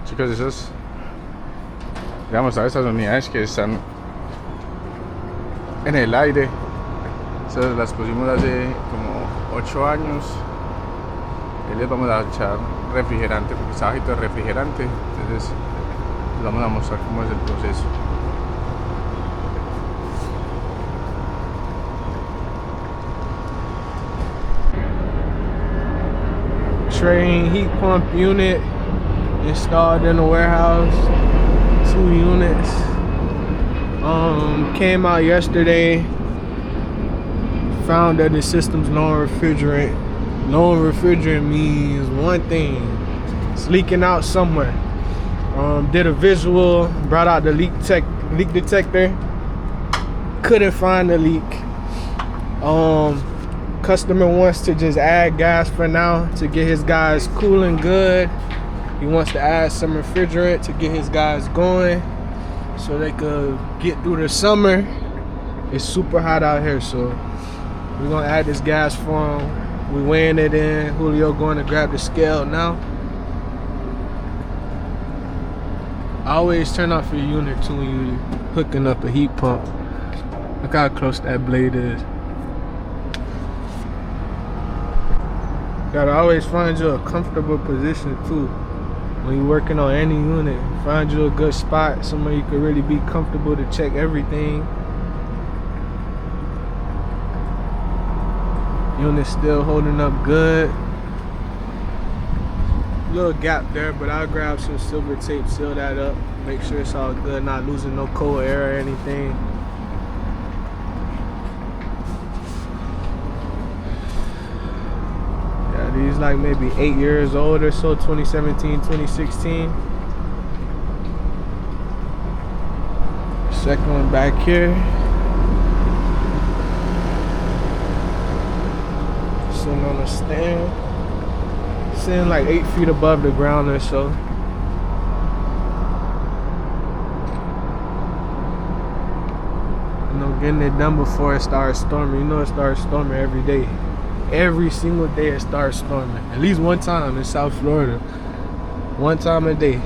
Chicos, esas, digamos, a esas unidades que están en el aire, esas las pusimos hace como 8 años. Y les vamos a echar refrigerante, porque está bajito de refrigerante. Entonces les vamos a mostrar cómo es el proceso. Train heat pump unit installed in the warehouse. 2 units. Came out yesterday. Found that the system's non-refrigerant. Non-refrigerant means one thing: it's leaking out somewhere. Did a visual, brought out the leak detector. Couldn't find the leak. Customer wants to just add gas for now to get his guys cooling good. He wants to add some refrigerant to get his guys going so they could get through the summer. It's super hot out here, so we're gonna add this gas for him. We weighing it in. Julio going to grab the scale now. I always turn off your unit too when you're hooking up a heat pump. Look how close that blade is. Gotta always find you a comfortable position too. When you're working on any unit, find you a good spot, somewhere you can really be comfortable to check everything. Unit's still holding up good. Little gap there, but I'll grab some silver tape, seal that up, make sure it's all good, not losing no cold air or anything. Yeah, these like maybe 8 years old or so, 2017, 2016. Second one back here. Sitting on a stand. Sitting like 8 feet above the ground or so. You know, getting it done before it starts storming. You know, it starts storming every day. Every single day it starts storming. At least one time in South Florida. One time a day.